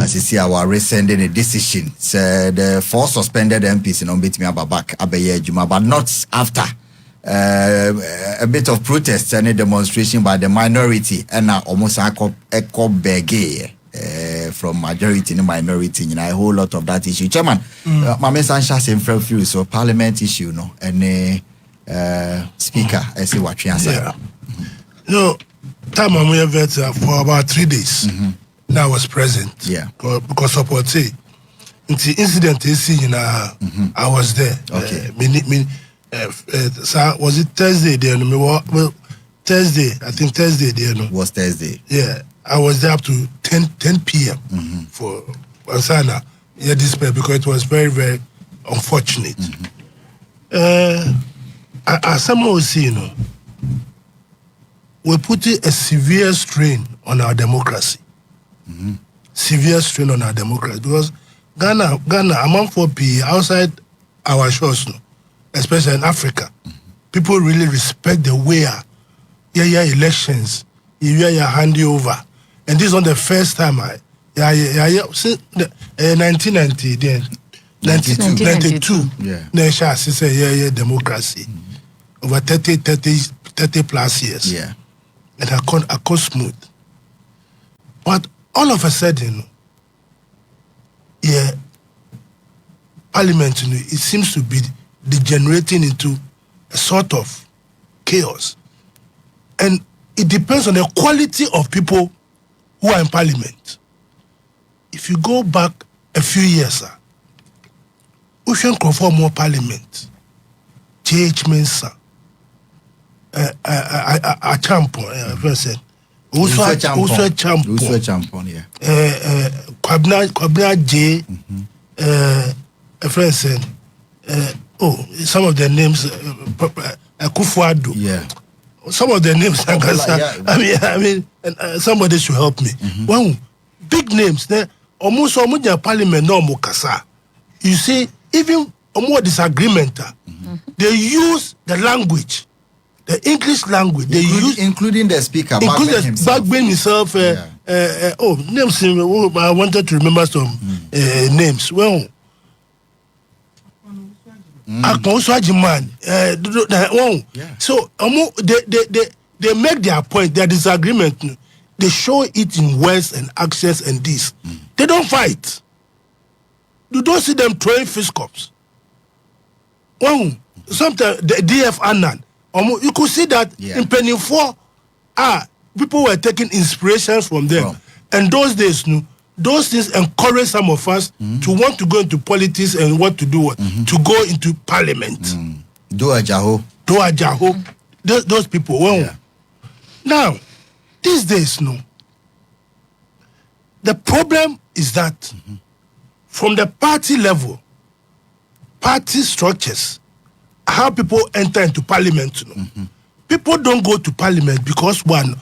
see our rescinding a decision. So the 4 suspended MPs in Ombit me back Abaye Juma, but not after a bit of protest and a demonstration by the minority and almost echo begay from majority to minority. You know, a whole lot of that issue. Chairman, Mame Sansha same few so parliament issue, no, and speaker, I say what you answer. Yeah. No, time I'm here for about 3 days. Now I was present. Yeah. Because of what say, the incident is seen. I was there. Okay. Was it Thursday? There, well, Thursday. I think Thursday. There, no. Was Thursday. Yeah, I was there up to 10 p.m. For Ansana. Yeah, this because it was very, very unfortunate. As someone was saying, we're putting a severe strain on our democracy. Severe strain on our democracy because Ghana, among 4P outside our shores, especially in Africa, people really respect the way elections, hand over, and this is not the first time since 1990 then 92. Nation say democracy over 30 plus years. Yeah. And I can't smooth. But all of a sudden, Parliament, it seems to be degenerating into a sort of chaos. And it depends on the quality of people who are in Parliament. If you go back a few years, we should conform more Parliament. J.H. Mensah, a champion, person. Also a champion, yeah. Kwabna J, a friend said, some of the names, Kufuado. Yeah. Some of the names, I mean, somebody should help me. Well, big names, almost Parliament, no Mukasa. You see, even more disagreement, they use the language. The English language they use, including the speaker, Backbone himself. Names. I wanted to remember some names. Well, so they make their point, their disagreement. They show it in words and actions and this. They don't fight. You don't see them throwing fist cups. Well, sometimes the DF Annan. You could see that in Penny 4, people were taking inspirations from them. Wow. And those days, those things encourage some of us to want to go into politics and what to do, to go into Parliament. Do a jaho. Those people. Well, now, these days, the problem is that from the party level, party structures, how people enter into Parliament. People don't go to Parliament because one,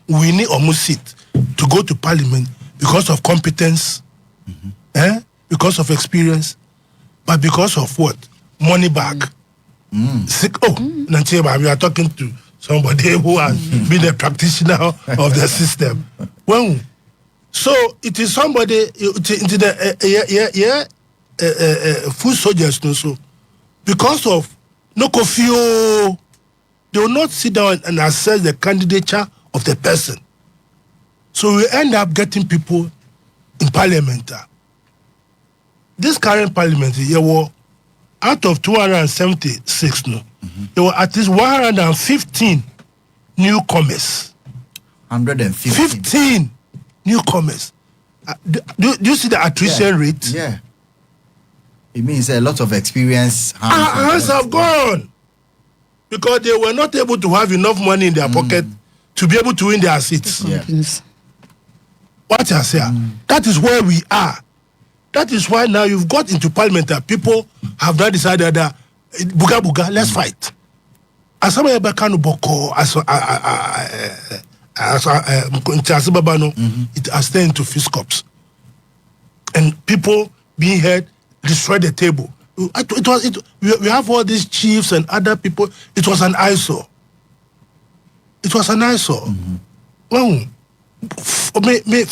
we need seat to go to Parliament because of competence, because of experience, but because of what? Money bag. We are talking to somebody who has been a practitioner of the system. Well, so it is somebody, into the full soldiers, so. Because of no confio, they will not sit down and assess the candidature of the person. So we end up getting people in Parliament. This current Parliament, there were out of 276, there were at least 115 newcomers. 115 newcomers. Do you see the attrition rate? Yeah. It means a lot of experience. Hands have gone because they were not able to have enough money in their pocket to be able to win their seats. What I say, that is where we are. That is why now you've got into Parliament that people have not decided that buga, let's fight. As some of boko it has turned into fist cups, and people being heard. Destroy the table. We have all these chiefs and other people. It was an eyesore. Well,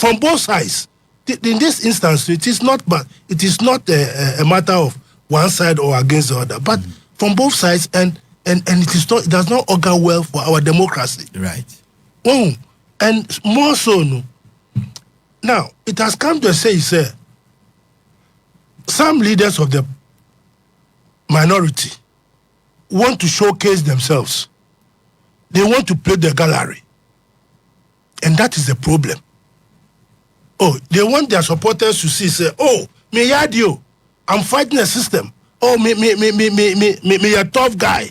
from both sides. In this instance, it is not, but it is not a matter of one side or against the other, but from both sides, and it is not, it does not augur well for our democracy. Right. And more so, no. Now it has come to say, some leaders of the minority want to showcase themselves. They want to play the gallery, and that is the problem. They want their supporters to see, say, me yadio, I'm fighting the system. Me a tough guy,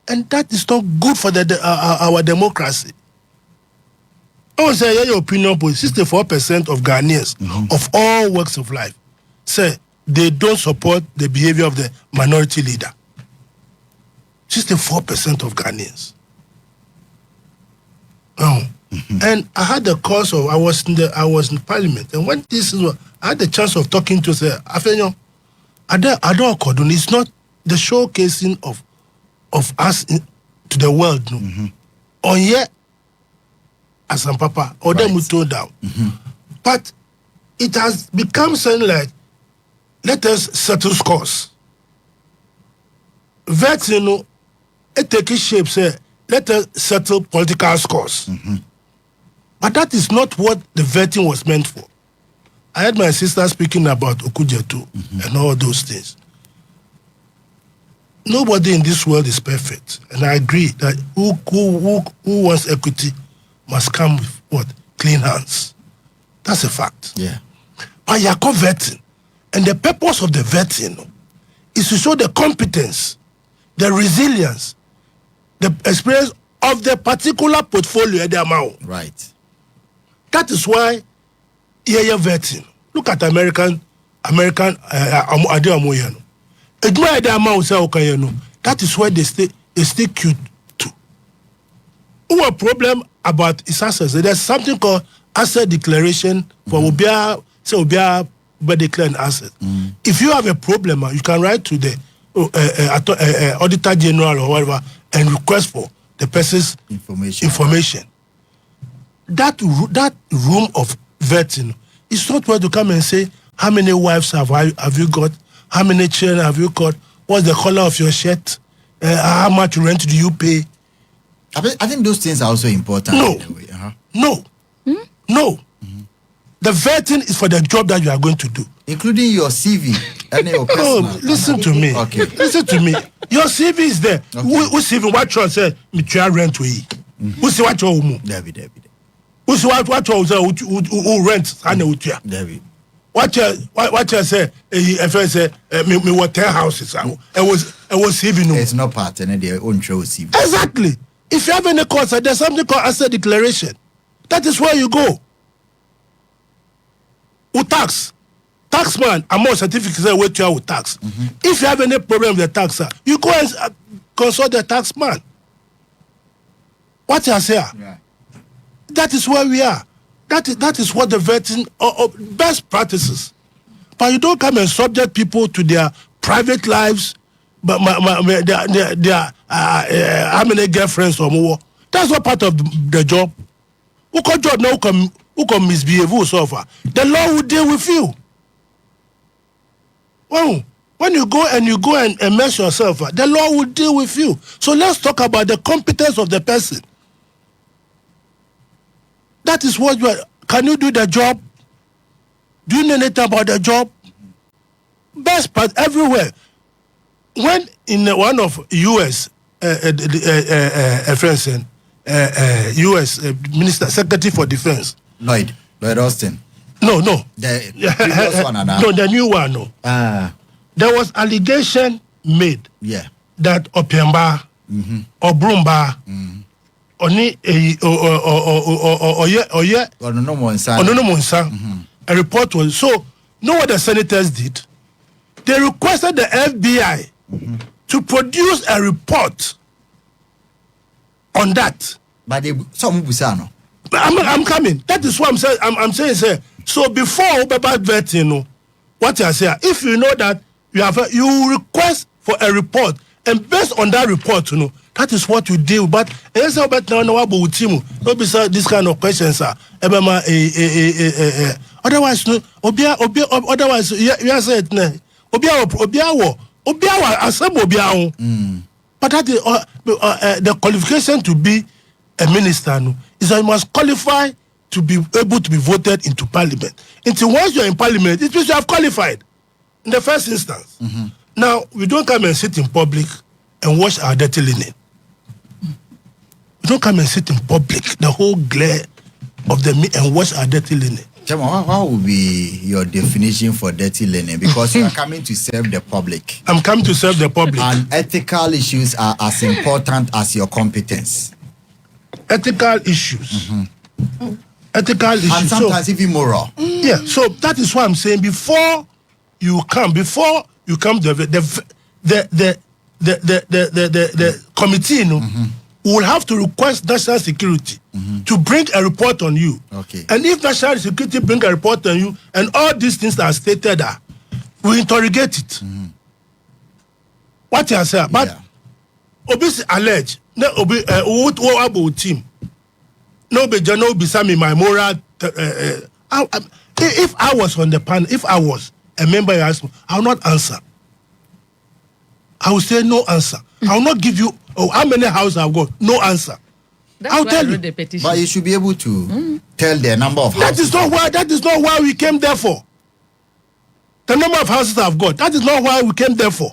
and that is not good for our democracy. I want to say your opinion, but 64% of Ghanaians of all walks of life say they don't support the behavior of the minority leader. 64% of Ghanaians. And I had the course of I was in Parliament, and when this is what I had the chance of talking to say, Afenyo, I don't cordon. It's not the showcasing of us to the world, no. On yet as some papa or them we tone down, but it has become something like, let us settle scores. That it takes shape. Say, let us settle political scores. But that is not what the vetting was meant for. I heard my sister speaking about Okujetu and all those things. Nobody in this world is perfect. And I agree that who wants equity must come with what? Clean hands. That's a fact. Yeah. But you are vetting. And the purpose of the vetting is to show the competence, the resilience, the experience of the particular portfolio at the amount. Right. That is why you're vetting. Look at American Adeomoyano. That is why they stay cute too. Who a problem about his assets? There's something called asset declaration for Obia declare an asset. If you have a problem, you can write to the Auditor General or whatever and request for the person's information. That room of vetting is not where to come and say, how many wives have you got? How many children have you got? What's the color of your shirt? How much rent do you pay? I think those things are also important. No. In a way. No. The vetting is for the job that you are going to do. Including your CV and your personal. No, listen to me. Okay. Listen to me. Your CV is there. Okay. Who CV what you say? Me try rent we. Who see what you move? David. Who see what you say? Who rent? And who try? David. What you say? If I say me what 10 houses. I was CV no. It's not part and their own show CV. Exactly. If you have any concern, there's something called asset declaration. That is where you go. Taxman, among certificates wait you with tax. If you have any problem with the taxer, you go and consult the taxman. What you say? Yeah. That is where we are. That is what the vetting best practices. But you don't come and subject people to their private lives, but their how many girlfriends or more. That's not part of the job. Who can job now? Who can misbehave? Who suffer? The law will deal with you. Oh, when you go and mess yourself, the law will deal with you. So let's talk about the competence of the person. That is what you are. Can you do the job? Do you know anything about the job? Best part everywhere. When in one of U.S. U.S. Minister Secretary for Defense, Lloyd Austin. No. The previous one, no, the new one. No. There was allegation made. Yeah. That Opiamba, Obrumba, Oni a report was so. Know what the senators did? They requested the FBI to produce a report on that. But some Busano. I'm coming. That is what I'm saying. I'm saying, sir. So before about vetting, what I say, if you know that you request for a report, and based on that report, That is what you do. But it's about now about team. Don't be this kind of questions, sir. Otherwise, no. Otherwise, you said no. Obiawo. But that is, the qualification to be a minister no, is that you must qualify to be able to be voted into parliament. Until once you are in parliament, it means you have qualified in the first instance. Now, we don't come and sit in public and wash our dirty linen. We don't come and sit in public, the whole glare of the meat, and wash our dirty linen. Chema, what would be your definition for dirty linen? Because you are coming to serve the public. I'm coming to serve the public. And ethical issues are as important as your competence. Ethical issues. Ethical issues. And sometimes even moral. Yeah, so that is why I'm saying before you come to the committee, you know, will have to request national security to bring a report on you. Okay. And if national security bring a report on you, and all these things that are stated are, we interrogate it. What you say? But obviously alleged. No, obi what about team? No, be no be some my moral. If I was on the panel, if I was a member, you ask me, I will not answer. I will say no answer. I will not give you how many houses I've got. No answer. I'll tell you. But you should be able to tell the number of houses. That is not why we came there for. The number of houses I've got. That is not why we came there for.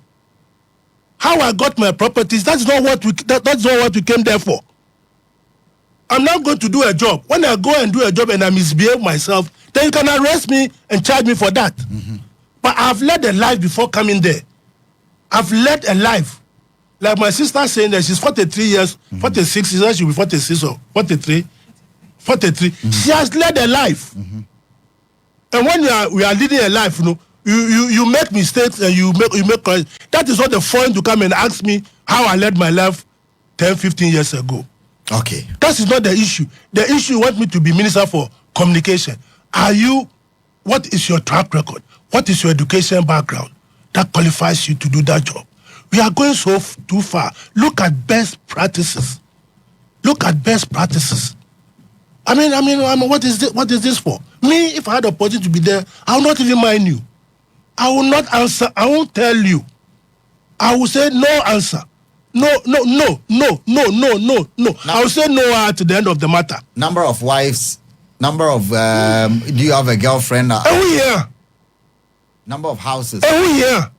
How I got my properties. That's not what we came there for. I'm not going to do a job. When I go and do a job and I misbehave myself, then you can arrest me and charge me for that. But I've led a life before coming there. I've led a life. Like my sister saying that she's 43 years, 46 years, she'll be 46 or 43. She has led a life. And when we are leading a life, you know, you make mistakes and you make that is not the point to come and ask me how I led my life 10, 15 years ago. Okay. That is not the issue. The issue, you want me to be minister for communication. What is your track record? What is your education background that qualifies you to do that job? We are going too far. Look at best practices. I mean, what is this for? Me, if I had the opportunity to be there, I will not even mind you. I will not answer. I won't tell you. I will say no answer. No. I will say no to the end of the matter. Number of wives. Do you have a girlfriend? Every year. Number of houses. Every year.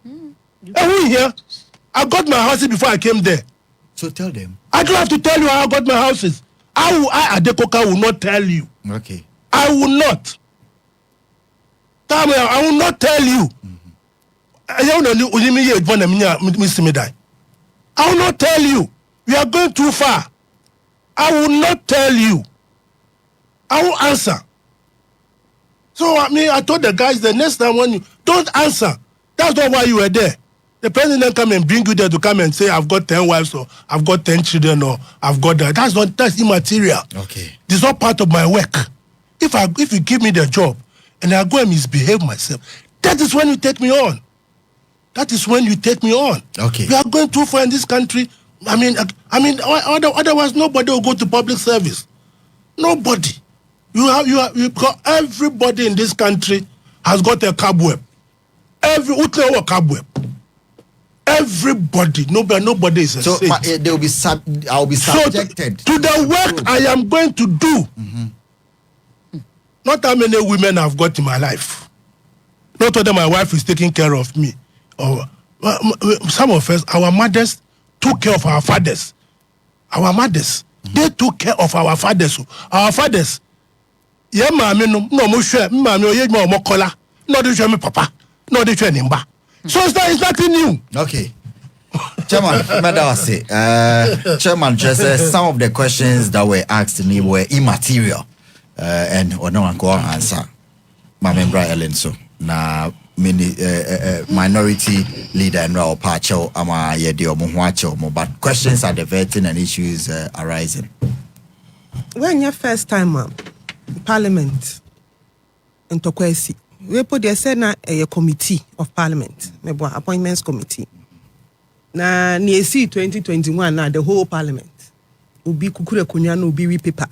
I got my houses before I came there. So tell them. I don't have to tell you how I got my houses. I Adekoka will not tell you. Okay. I will not. I will not tell you. I will not tell you. We are going too far. I will not tell you. I will answer. So I told the guys the next time when you don't answer, that's not why you were there. The president come and bring you there to come and say I've got 10 wives or I've got 10 children or I've got that. That's immaterial. Okay. This is not part of my work. If you give me the job and I go and misbehave myself, that is when you take me on. Okay. We are going too far in this country. Otherwise nobody will go to public service. Nobody. You got everybody in this country has got a cobweb. Everybody, nobody is a saint. I'll be subjected to the work I am going to do. Not how many women I've got in my life. Not whether my wife is taking care of me. Or some of us, our mothers took care of our fathers. Our mothers, they took care of our fathers. Our fathers, yeah, mommy, no more share, mommy, yeah, more color, no, they show me papa, no, they show nimba. So it's nothing new. Okay. Chairman, Chairman, just some of the questions that were asked me were immaterial, and no one could answer. My member Ellen, so na minority leader and Rao Pacho, ama yedio muhuacho, but questions are diverting and issues arising. When your first time Parliament in Na NEC 2021 na the whole parliament. Ubi kukure kunyano ubi we paper.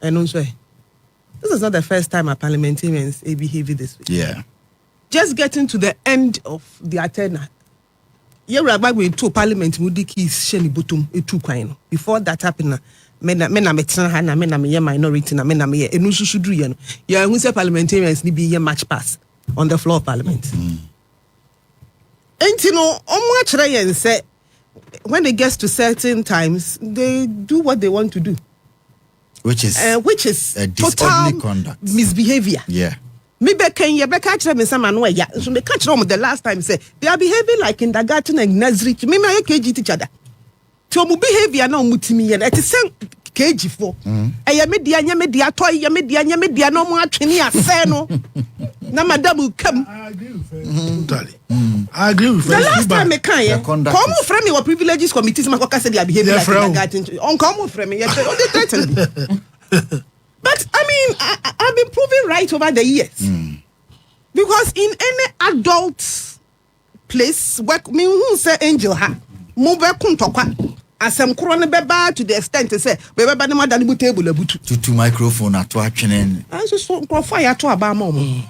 And also, this is not the first time our parliamentarians behave this way. Yeah. Just getting to the end of the tenure. You were about going to parliament mudiki sheni butum etu kwaino. Before that happened, mena metina na mena me minority na mena me enusu sudru ye no. Ya hu say parliamentarians ni be ye match pass on the floor of parliament. Enti no omo akere yen say when it gets to certain times they do what they want to do. Which is disorderly conduct, misbehavior. Yeah. Me beka me sama no ya so me catch them the last time say they are behaving like kindergarten and nursery. Me KG teacher da. To mu behavior na omutimi ye. It is KG for. Eye me dia nya me dia toy ye me dia nya me dia no mo atwene ase no. Na madam will come. I agree with you. I agree with you. The last time me can ye. Come from me what privileges committees ma say they are behaving like kindergarten. On come from me. They threaten me. But I mean, I've been proven right over the years. Because in any adult place, work me who say angel ha, move kuntokwa, asem krone beba to the extent to say, beba na madani bu table butu. To microphone at watching. I just fire to about mom.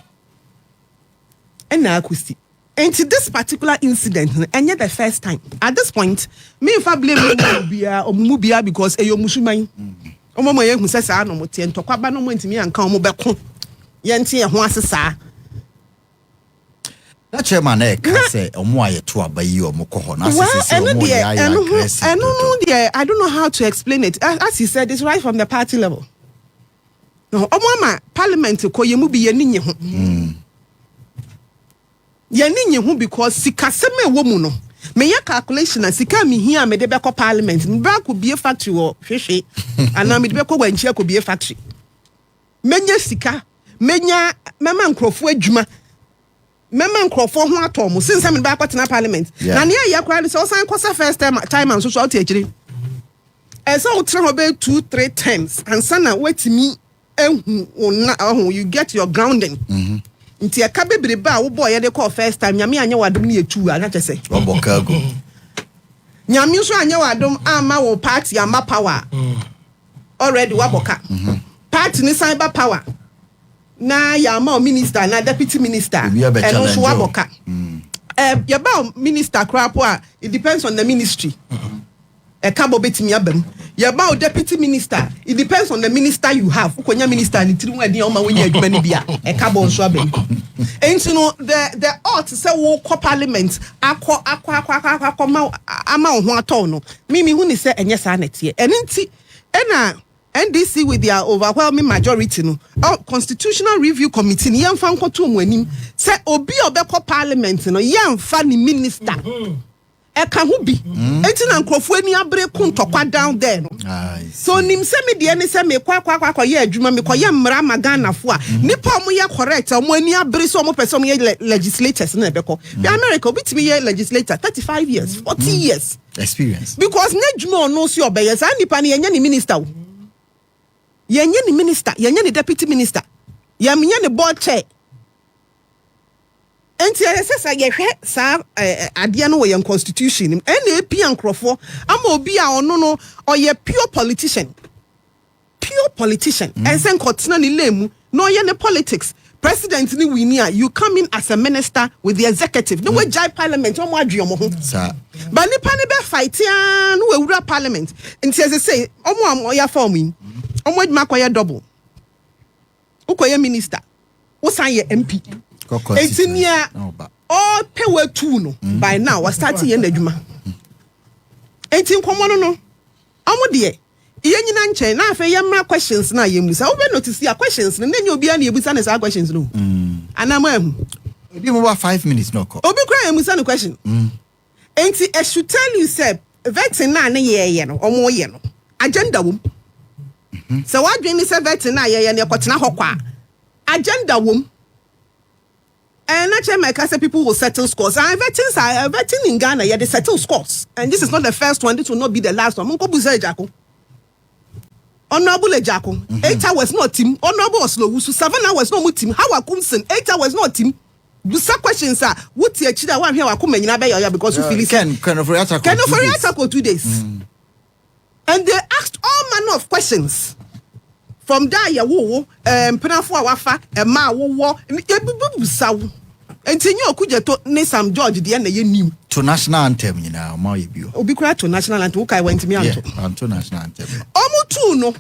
And now akusti. And to this particular incident, and yet the first time. At this point, me if I blame Mubia because eyo musuman. Omo mo ye hu sesa no mo tie ntokwa ba no mo ntimi anka omo beko ye ntie ho asesa na chairman e ka say omo ayeto abayi omo ko ho na asese omo ya aggressive. I don't know how to explain it. As he said, it's right from the party level. No, omo ma parliament ko ye mu bi ye ninye ho. Ye ninye ho because sikaseme wo mu no. Me ya calculation na sika mi hia me de beko parliament me ba ko bie factory wo hwehwe ana me de beko wanchia ko bie factory menya sika menya mema nkrofo adwuma mema nkrofo ho atom since me ba ko tena parliament na ne ya kwali so san ko first time and so out ejire e so utre ho be 2-3 times and sana wetimi ehu ona you get your grounding. Nti aka bebrebe a wo boy ye de call first time nyame anya wadom ne etu a na chese obokago nyame so anya wadom ama wo party ama power already waboka party ni cyber power na ya ma minister na deputy minister and also waboka ya ba minister krapo a it depends on the ministry kabo betimi abam ya ba deputy minister it depends on the minister you have ukonya minister ni tiri wadi o ma wonya adwuma ni bia kabo nso abam and you know the ought say wo ko parliament akọ ama ho atọ no mimi hu ni say enye sa na tie enti na NDC with their overwhelming majority no constitutional review committee ni yemfa nkoto mu anim say obi obekọ parliament no yemfa ni minister eka hu bi enti na nkrofo ani abre kuntokwa down there no so nim se me de ne se me kwa ye adwuma me koye mmra magana fo a nipa mo ye correct mo ani abre so mo person ye legislators na ebeko be America obitimi ye legislator 35 years 40 years experience because na adwuma no so obeye sa nipa ne yenye ni minister yenye ni minister yenye ni deputy minister yenye ni board chair. Enti esesa ye hwe sa ade no we constitution NAP ankrofo ama obi a ono no oye pure politician ensen kotena ni lemu no ye ne politics president ni wini a you come in as a minister with the executive no we jai parliament omo adwuomo ho sa ba nipa ne be fight ya no we wura parliament enti esese omo ya form yi omo adwuma koye double ukoye minister usan ye MP it's near all power two no by now was starting in the juma. 18 common no. Amo de ye nyina nche na afa ye ma questions na ye musa. We notice your questions no nenya obi a na ebusa na sa questions no. Anama hu. Obi mo 5 minutes no ko. Obi kra ye musa no question. Enti I should tell you say vetting na na ye no omo ye no. Agenda wom. So what dream is vetting na ye na ekotena hokwa. Agenda wom. And actually, my class people will settle scores. And vetting in Ghana, yeah, they settle scores. And this is not the first one. This will not be the last one. Honorable Ejako. 8 hours not team. Honorable Oslo. 7 hours no team. How Kumsen. 8 hours not team. busa questions are what you actually one here wakuma nyina be ya because you feel it Ken of for 2 days. And they asked all manner of questions. From there ya wo penafo awafa e ma wo busa wo. Enti nyo kuje to ne Sam George de na ye nim to national anthem nyina ma ye bio. Obi kura to national anthem wo kai went me anto. Anto national anthem. Omo tu no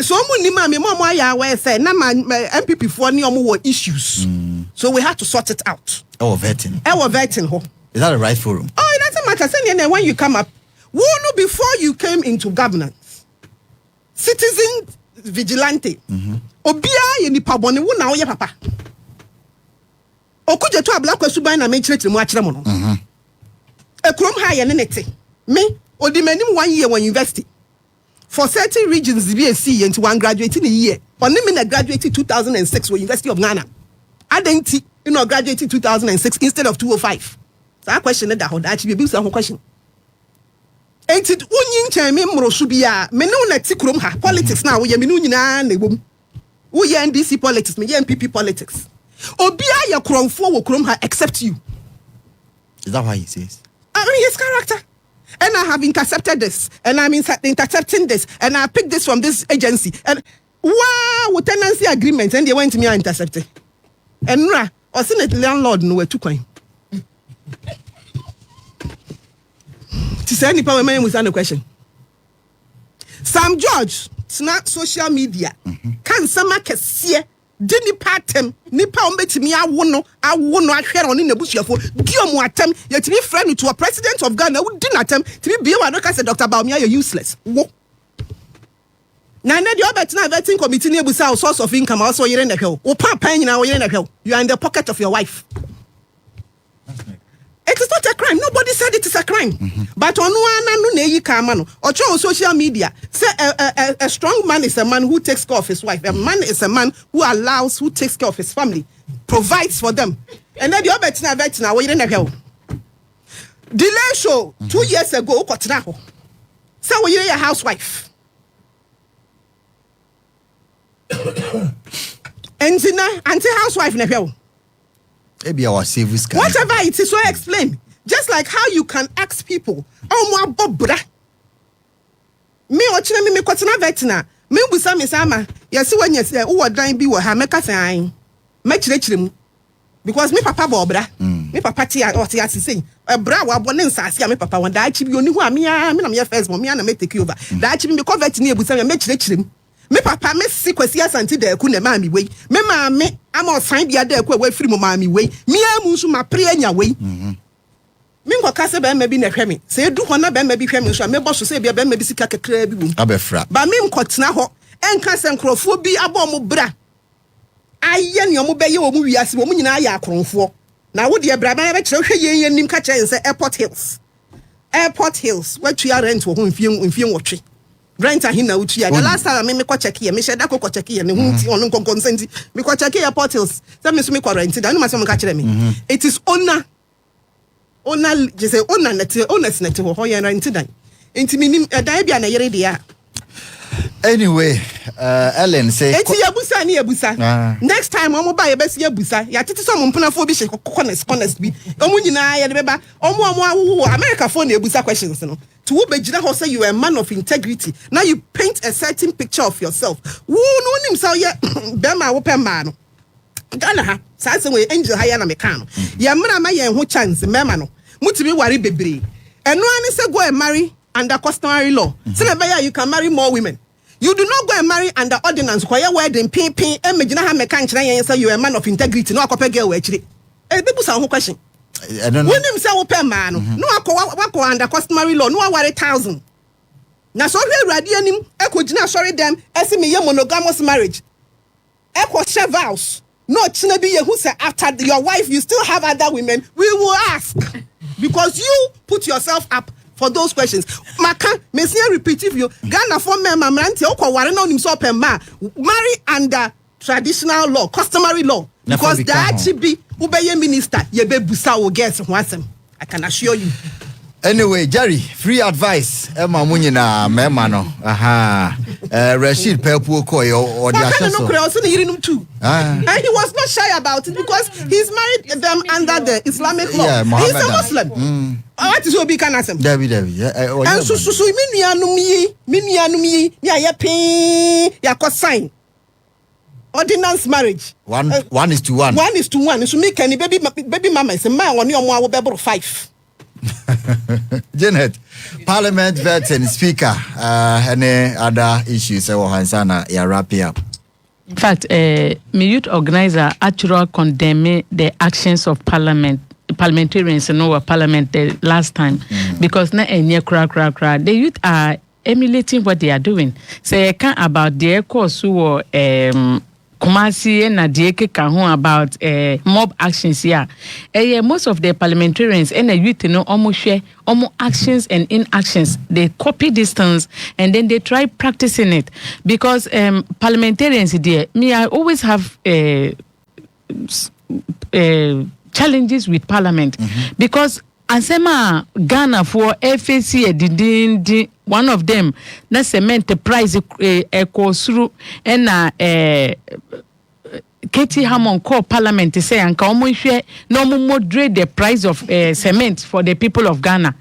so omo nim am mo aya we say na MPP for ni omo wo issues. So we had to sort it out. Vetting ho. Is that the right forum? Oh, it doesn't matter. Say when you come up, before you came into governance, citizen vigilante. Obia ye nipa bone wo na wo ye papa. Okuje to abla kwasuban na me chire mu akire mo no. Ekrom ha ye ne nete. Me odi manim 1 year when university. For certain regions be see into one graduate in a year. On me na graduated 2006 with University of Ghana. Adenti graduated 2006 instead of 205. So that question that hold actually be some question. Ain't it unyin chen me mrosu bia me no na tikrom ha politics na wo ye me no nyina na ebom. Wo ye NDC politics, me ye MPP politics. Obia ye kromfo wo krom ha except you. Is that why he says? I mean his character. And I have intercepted this, and I'm intercepting this, and I picked this from this agency. And wow, with tenancy agreement, and they went to me and intercepted. And or seen it landlord no too coin. To say any power man was on the question. Sam George, it's not social media. Can some make see Dini patem nipa ombetimi awono ahwere on in the bushfo giomo atem yet be friend to a president of Ghana who didn't attempt to be one say Dr. Baumia you're useless. Wo na the obet vetting committee nebusa source of income also you're in the hell. O papa nyina you're in the hell. You are in the pocket of your wife. It is not a crime. Nobody said it is a crime. But on on social media, say a strong man is a man who takes care of his wife. A man is a man who takes care of his family, provides for them. And then the other thing now, we didn't help. Delay show 2 years ago, so we are a housewife. And anti-housewife never. Maybe our service. Whatever it is, so explain. Just like how you can ask people, oh my bobra. Me watching me kwatena vetina. Me busa me sama. Yes, when you say, oh, dying be what hameka saying. Make because me papa bobra. Me papa tia or tia say, a bra wa bonin sasia me papa one die chibi only who am your first mom, me take you over. That chibi me convert near busa me me papa me sequence anti de ku na mami we me maame am sign bia de ku we free mo mami we me amu so ma pre anya we me ngo ka se be ma bi na hwe me se edu ho na be ma bi hwe me so me bo so se bia be ma bi sika kakra bi bum abefra ba me nkotena ho enka se nkrofo bi abo mo bra aye ne mo be ye wo mu wiase wo mu nyina aye akronfo na wo de bra ba be kire hwe ye nim ka kire se airport hills where tu ya rent wo ho mfie wotwe rent a hina utu ya the last time me ko check here me sheda ko check here ne hu ti on consent me ko check here portals say me so me ko rent da no ma so me ka kire me it is owner just say owner net ho ya rent dan enti me nim dan bia na yere dia anyway Ellen say enti yabusa next time omo ba ye besi yabusa ya tete so mo mpuna fo bi she honest bi omo nyina ya de beba omo America phone yabusa questions no to who bejina ho say you are a man of integrity. Now you paint a certain picture of yourself. Who no nim so ye bema wo pemba no. Gana ha sa se we angel higher na meka no. Ya mra ma ye ho chance mema no. Mutimi ware bebre. Eno ani say go and marry under customary law. Say na you can marry more women. You do not go and marry under ordinance. Kwa ye wedding pin emejina ha meka nkyere yen say you are a man of integrity. No akope girl we akire. People say who question. I don't know. When him say open man, no wako under customary law, no worry 1,000. Na so we ready anim e ko gina sorry them ese me ye monogamous marriage. E ko share vows. No china be ye who say after your wife you still have other women, we will ask. Because you put yourself up for those questions. Maka me say repeat if you Ghana for me mamranti o ko ware na onim so open man marry under traditional law, customary law. Because that should be Ubeye minister, ye be busa o guess who asem. I can assure you. Anyway, Jerry, free advice. Emma Munina, Memano. Aha. Rashid Pelpu Koy or the too. And he was not shy about it because he's married them under the Islamic law. Yeah, he's a Muslim. What is your big answer? Debbie. And so minianumi, ya sign. Ordinance marriage. 1:1. 1:1. So me can baby mama is a man on your more 5. Janet, Parliament vets and Speaker, any other issues Hansana ya wrap up. In fact, me youth organizer actually condemning the actions of parliamentarians in our parliament the last time because na enye kra the youth are emulating what they are doing. Say can about the course who Kumasi and Adieke Kahun about mob actions here. Most of the parliamentarians and the youth almost share almost actions and inactions. They copy these things and then they try practicing it. Because parliamentarians there, I always have challenges with parliament. Because Ansema Ghana for FAC one of them na cement the price through and Katie Hammond call parliament to say anka omo hwe no moderate the price of cement for the people of Ghana.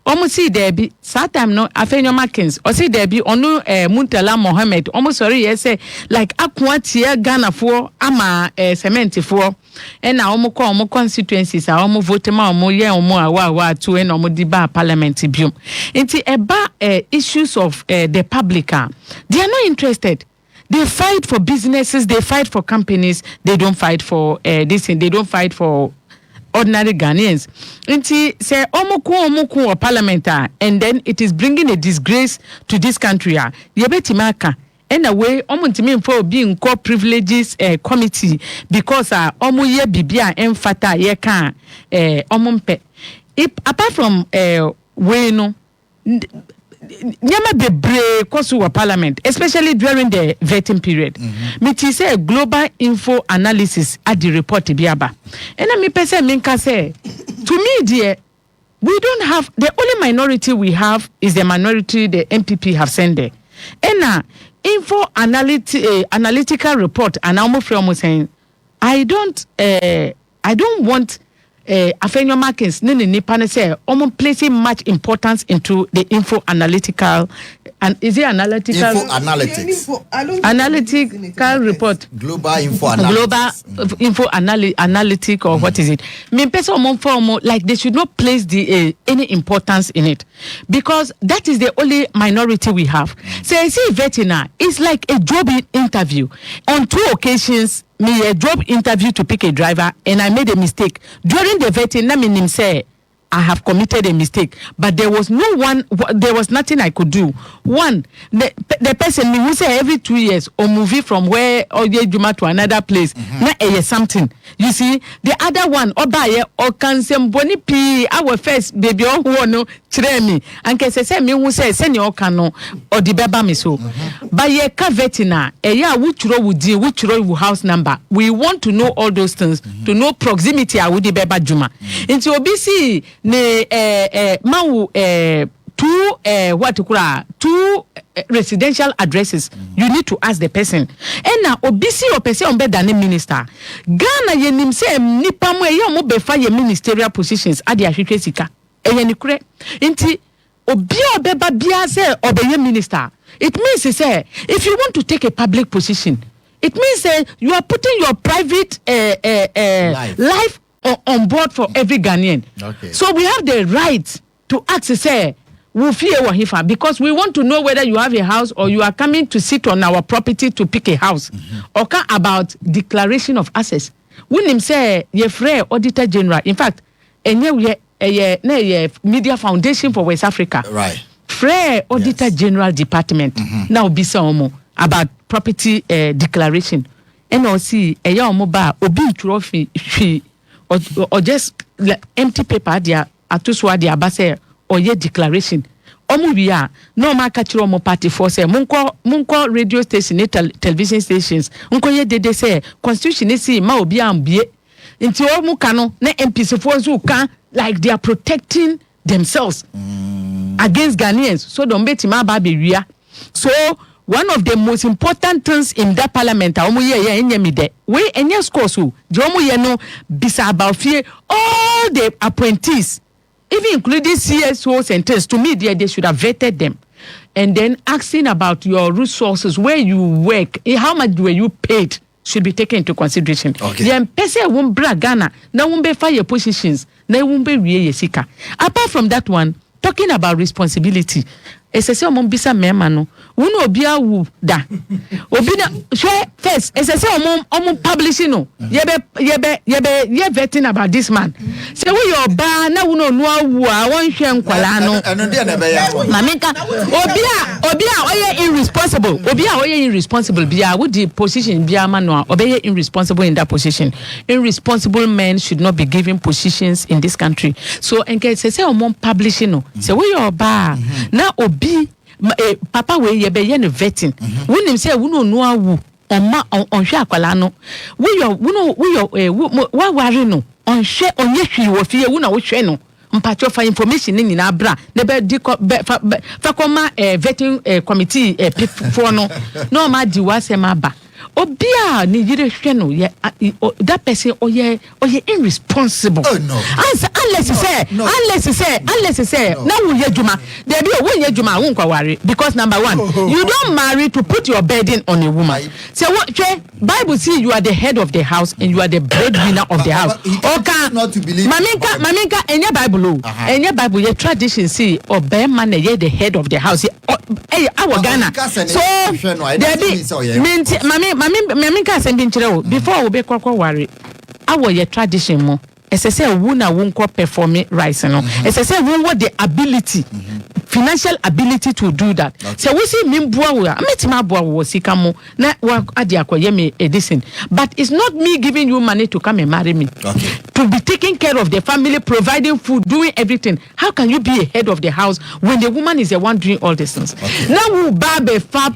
Omo see there be time no afenyo Markins or see there be onu Muntala Mohammed almost sorry say like akwatia Ghana for ama cement for and now omo call omo constituencies are omo vote ma omo ye omo awa to and omo diba parliament bium inti eba issues of the public they are not interested. They fight for businesses, they fight for companies, they don't fight for this and they don't fight for ordinary Ghanaians. Inti say omuku or parliament and then it is bringing a disgrace to this country. Yebetimaka in a way omuntimi for being core privileges committee because omu ye bibia emfata ye kan omumpe. Apart from we no Nyama bebre kosu wa parliament, especially during the vetting period. Me say a global info analysis at the report biaba. And me pese minka say, to me dear, we don't have the only minority we have is the minority the MPP have sent there. And info analytical report and I'm from saying I don't want Afenyo Markins nini nipa say placing much importance into the info analytical and is it analytical info analytics analytical report global info analytics. Global info analytic or what is it me person form like they should not place the any importance in it because that is the only minority we have. So I see vetting it's like a job interview on 2 occasions. Me a job interview to pick a driver and I made a mistake. During the vetting, na meaning say I have committed a mistake, but there was nothing I could do. One, the person who say every 2 years or movie from where or Juma to another place, na something. You see, the other one, or buy or can some boni p our first baby or who no me and can say me who say send your cano or the beba me so. But ye cavetina, which row would deal, which row house number. We want to know all those things to know proximity. I would the beba Juma. Into OBC ne mau 2 residential addresses. You need to ask the person. And now OBC or person on better than minister. Ghana ye nim say nipa mo ye mo befa ye ministerial positions ade ahwehwe sika. Eye ni kure. Nti obi obeba bia say obeye minister. It means say if you want to take a public position, it means you are putting your private life on board for every Ghanaian. Okay. So we have the right to ask say because we want to know whether you have a house or you are coming to sit on our property to pick a house. Or about declaration of assets. When him say ye free Auditor General, in fact, Media Foundation for West Africa. Right. Free Auditor General Department. Now be some about property declaration. NOC omo ba obi trophy or just empty paper dia atuswa dia base or ye declaration. Omo biya no ma catch omo party for say munko radio station television stations unko ye dede say constitution is ma obi ambie nti omo kano na MPs for so kan like they are protecting themselves against Ghanaians. So don't bet him about Beria. So one of the most important things in that parliament, we any scores who Jomo Yeno bisa about fear all the appointees, even including CSOs and tests. To me, they should have vetted them. And then asking about your resources, where you work, how much were you paid, should be taken into consideration. Okay. The M-Pesa won't brag Ghana, now won't be fire positions, now won't be Yesika. Apart from that one, talking about responsibility, SSA Mombisa Memano, Uno Bia Wu da. Obina share first, SSA publishing no. Yebe vetting about this man. Say we your bar na uno no I want share kwalano. Maminka Obia oye irresponsible. Obia oye irresponsible bia with the position bia manwa. Obia irresponsible in that position. Irresponsible men should not be given positions in this country. So enke SSA publishing no. Say we your bar na obi papa we ye be ye no vetting wonim say wo no awu oma onhwe akwala no we wa ware no onhwe onye hwi wo fie wo na wo hwe no mpacho fa information ni na bra na be di fa koma vetting committee for no ma di wa se ma ba obia ni yire hwe no that person oye irresponsible. Oh no. Unless you say now we ye juma there be when ye juma won kware because number one you don't marry to put your burden on a woman. So what Bible say you are the head of the house and you are the breadwinner of the house. Okay, not to believe maminka enye Bible your tradition say obe man ye the head of the house our Ghana. So there be maminka sending chire before we be kwakwa ware our your tradition mo SSA wuna wonko perform right no SSA won what the ability financial ability to do that. So we see mimboa we metima boa wo sika mo na wa ade akoye me edison but it's not me giving you money to come and marry me. Okay. To be taking care of the family, providing food, doing everything. How can you be a head of the house when the woman is the one doing all these things? Okay. Now we babe fab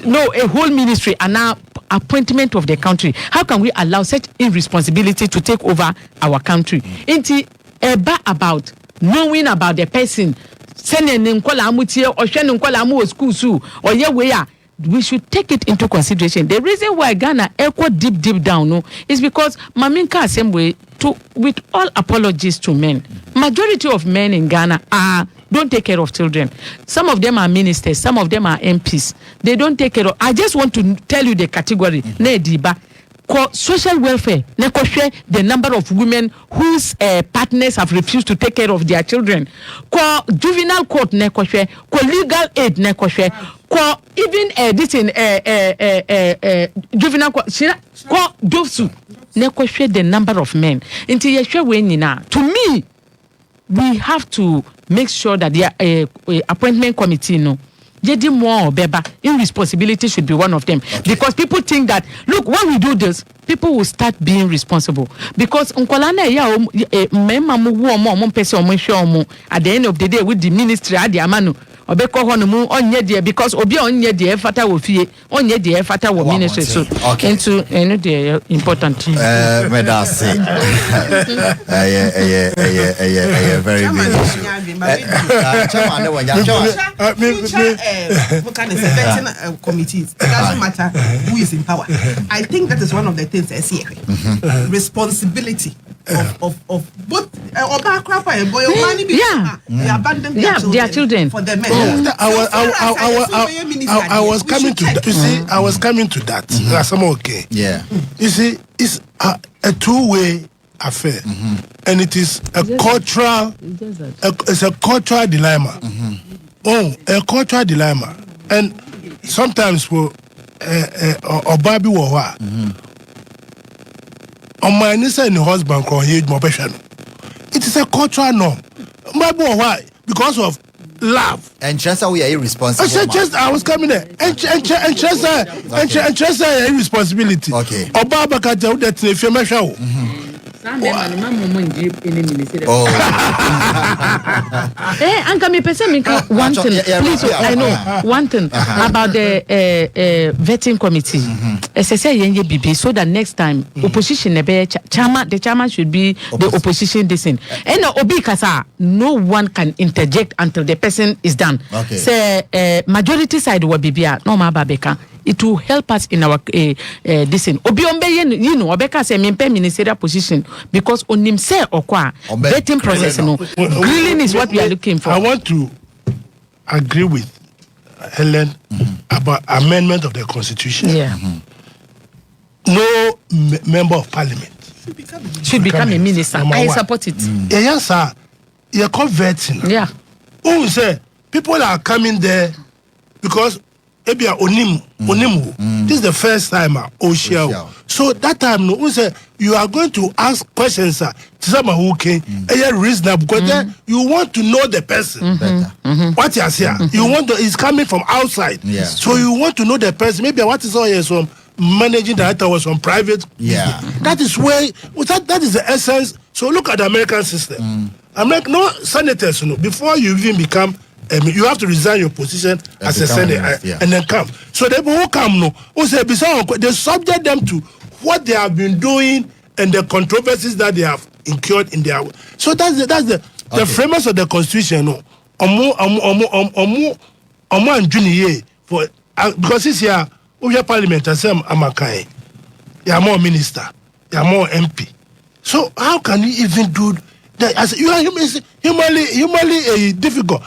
no a whole ministry and now appointment of the country. How can we allow such irresponsibility to take over our country? Inti about knowing about the person sending nkola amutie or hwe nkola amu school su or ye we are we should take it into consideration. The reason why Ghana echo deep down no is because maminka assembly to with all apologies to men, majority of men in Ghana don't take care of children. Some of them are ministers, some of them are MPs. They don't take care of. I just want to tell you the category. Nediba. Social welfare, the number of women whose partners have refused to take care of their children. Juvenile court, legal aid, even this in juvenile court, the number of men. To me, we have to make sure that the appointment committee Jedi more beba irresponsibility should be one of them. Okay. Because people think that look when we do this people will start being responsible because unkolana ya mema mu wo mo pese omo hwe omo at the end of the day with the ministry ade amanu obeko ho no mu onye de because obi onye de fata wo fie onye de fata wo ministry so okay. Into the important me da say very big issue chairman ne wanya committees. It doesn't matter who is in power. I think that is one of the things I see. Responsibility of both they abandon their children for the men. I was coming to that. You see, I was coming to that. Okay. Yeah. You see, it's a two-way affair, and it is a cultural. It's a cultural dilemma. A cultural dilemma, and sometimes for Obabi Wawa, on my niece and husband called huge mobile. It is a cultural norm. Why? Because of love. And just how we are irresponsible. I was coming there. And just irresponsibility. Okay. Obaba Kata that if you measure. Anka me person me one thing. Please, I know one thing about the vetting committee. So that next time opposition the chairman should be the opposition listen. And obi kasa no one can interject until the person is done. Okay. Say majority side will be no ma babeka. It will help us in our listen. Obi ombe you know obeka say mempe ministerial position because on him say okwa vetting process no grilling is what we are looking for. I want to agree with Helen about amendment of the constitution. Yeah. No member of parliament should become a minister. I support it. Yes, sir. You're converting. Yeah. Who say people are coming there because maybe Onimu. This is the first time Oshia. So that time, no, say you are going to ask questions, sir. To someone who came, reasonable because then you want to know the person. What you say, you want to is coming from outside. Yeah. So you want to know the person. Maybe what is all here from managing director was from private. Yeah. That is where that is the essence. So look at the American system. No senators, before you even become you have to resign your position as a senator and then come. So the people who come they subject them to what they have been doing and the controversies that they have incurred in their. So that's the framers of the constitution. For because this year we have parliament and some Amakai, you are more minister, you are more MP. So how can you even do that? As you are humanly difficult.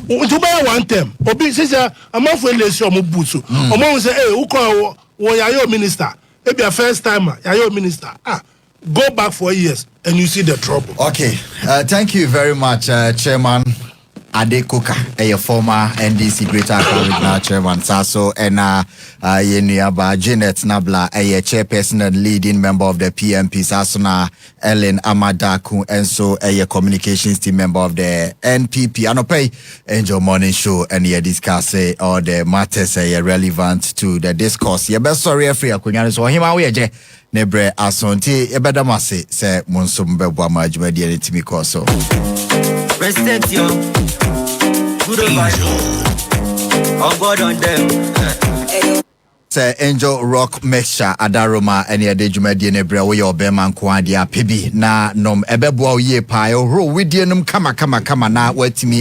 To buy one term, Obi says, I'm not for election. Omo say, hey, who call your minister? Maybe a first timer, your minister. Go back 4 years and you see the trouble. Okay, thank you very much, Chairman Saddick Kuka, a former NDC Greater Accra Regional Chairman Saso, and Yeniaba Janet Nabla, a chairperson and leading member of the PMP Sasona, Ellen Amadaku, and so a communications team member of the NPP. And pay Angel Morning Show, and you discuss all the matters relevant to the discourse. You best sorry free Akunyani, so him away. Nebre asonti ebedamase se monsombe bwa majuma di etimi koso. Respect you. Good Angel. On God on them. Say Angel Rock Mixture Adaroma any ade dwuma di nebre wo ye obema nko ade apebi na nom ebeboa ye pa yo ro we di num kama na watimi